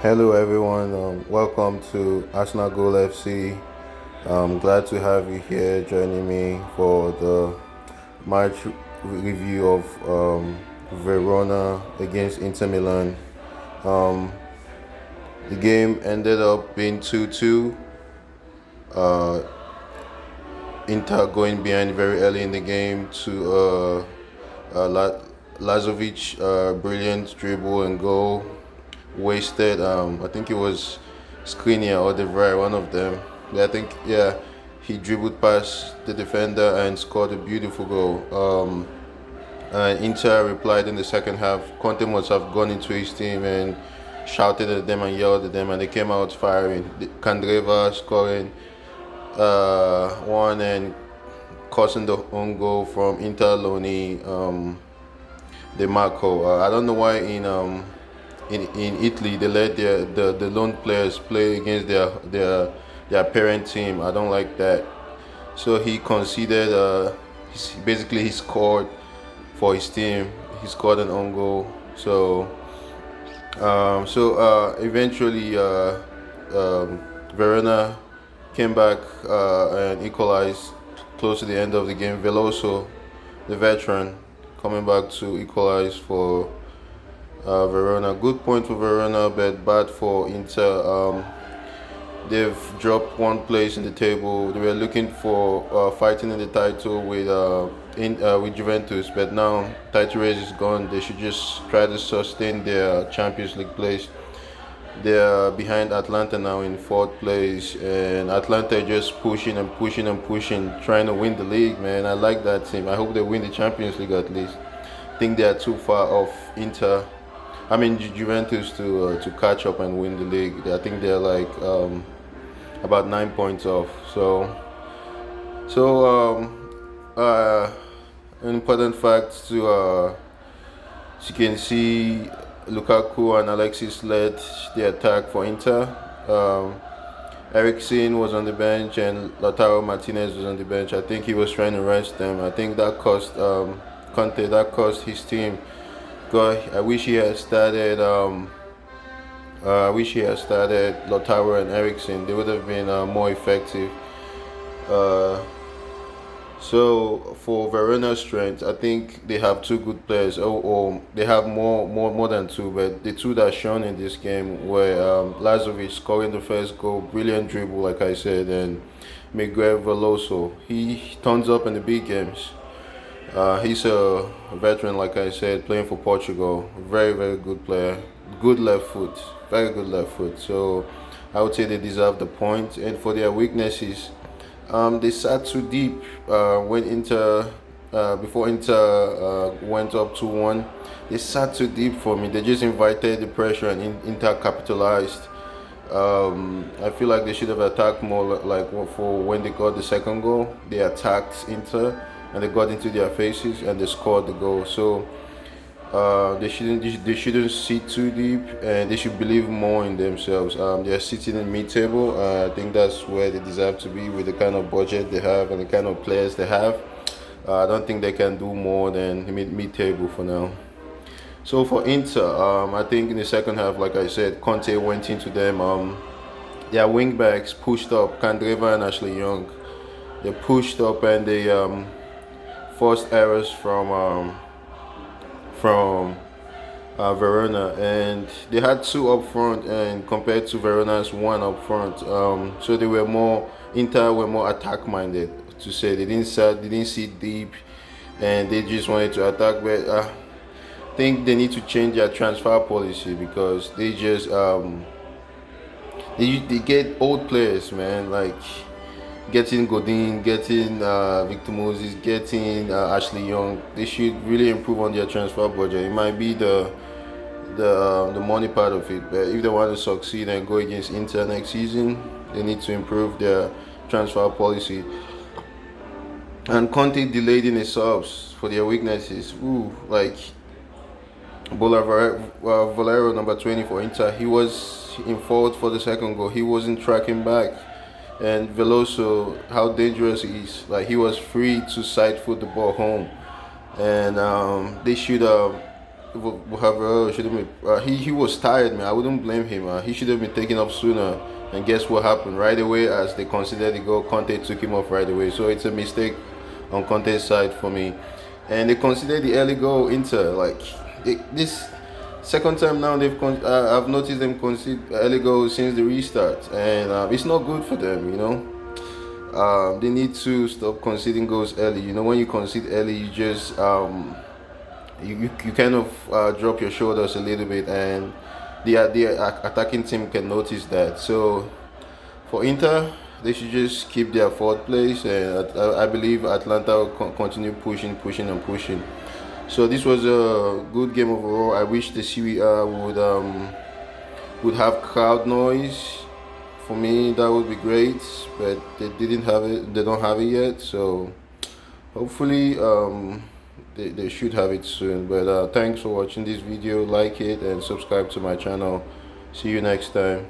Hello, everyone. Welcome to Arsenal Goal FC. I'm glad to have you here joining me for the match review of Verona against Inter Milan. Um, the game ended up being 2-2. Uh, Inter going behind very early in the game to Lazovic, brilliant dribble and goal wasted. I think it was Skriniar or De Vrij, one of them. Yeah, I think he dribbled past the defender and scored a beautiful goal. And Inter replied in the second half. Conte must have gone into his team and shouted at them and yelled at them, and they came out firing. Kandreva scoring one and causing the own goal from Inter Loni De Marco. I don't know why in Italy they let the lone players play against their parent team. I don't like that. So he conceded. Basically he scored for his team. He scored an own goal. Eventually Verona came back and equalized close to the end of the game. Veloso, the veteran, coming back to equalize for Verona. Good point for Verona, but bad for Inter. They've dropped one place in the table. They were looking for fighting in the title with Juventus, but now title race is gone. They should just try to sustain their Champions League place. They're behind Atlanta now in fourth place, and Atlanta just pushing and pushing and pushing, trying to win the league. Man, I like that team. I hope they win the Champions League at least. I think they are too far off Juventus to catch up and win the league. I think they're like about 9 points off. An important fact to as you can see, Lukaku and Alexis led the attack for Inter. Eriksen was on the bench and Lautaro Martinez was on the bench. I think he was trying to rest them. I think that cost Conte, that cost his team. God, I wish he had started. Lautaro and Eriksen. They would have been more effective. Uh, so for Verona's strength, I think they have two good players. Or they have more than two. But the two that shone in this game were Lazovic scoring the first goal, brilliant dribble, like I said, and Miguel Veloso. He turns up in the big games. He's a veteran, like I said, playing for Portugal. Very good player. Good left foot. Very good left foot. So I would say they deserve the point. And for their weaknesses, they sat too deep when before Inter went up 2-1. They sat too deep for me. They just invited the pressure and Inter capitalized. I feel like they should have attacked more. Like for when they got the second goal, they attacked Inter and they got into their faces and they scored the goal. So they shouldn't sit too deep and they should believe more in themselves. They're sitting in mid-table. I think that's where they deserve to be with the kind of budget they have and the kind of players they have. I don't think they can do more than mid-table for now. So for Inter, I think in the second half, like I said, Conte went into them. Their wingbacks pushed up, Kandreva and Ashley Young. They pushed up and they forced errors from Verona, and they had two up front, and compared to Verona's one up front, so they were more Inter were more attack minded. To say they didn't see deep, and they just wanted to attack. But I think they need to change their transfer policy because they get old players, man, like getting Godin, getting Victor Moses, getting Ashley Young. They should really improve on their transfer budget. It might be the money part of it, but if they want to succeed and go against Inter next season, they need to improve their transfer policy. And Conte delayed in his subs for their weaknesses. Like Valero, number 20 for Inter, he was in fault for the second goal. He wasn't tracking back. And Veloso, how dangerous he is. Like he was free to side foot the ball home, and they should should have been. He was tired, man. I wouldn't blame him. He should have been taken off sooner. And guess what happened? Right away, as they considered the goal, Conte took him off right away. So it's a mistake on Conte's side for me. And they considered the early goal Inter. Like this second time now, I've noticed them concede early goals since the restart, and it's not good for them. They need to stop conceding goals early. When you concede early, you just you kind of drop your shoulders a little bit, and the attacking team can notice that. So for Inter, they should just keep their fourth place, and I believe Atlanta will continue pushing, and pushing. So this was a good game overall. I wish the Serie would have crowd noise. For me, that would be great, but they didn't have it. They don't have it yet. So hopefully, they should have it soon. But thanks for watching this video. Like it and subscribe to my channel. See you next time.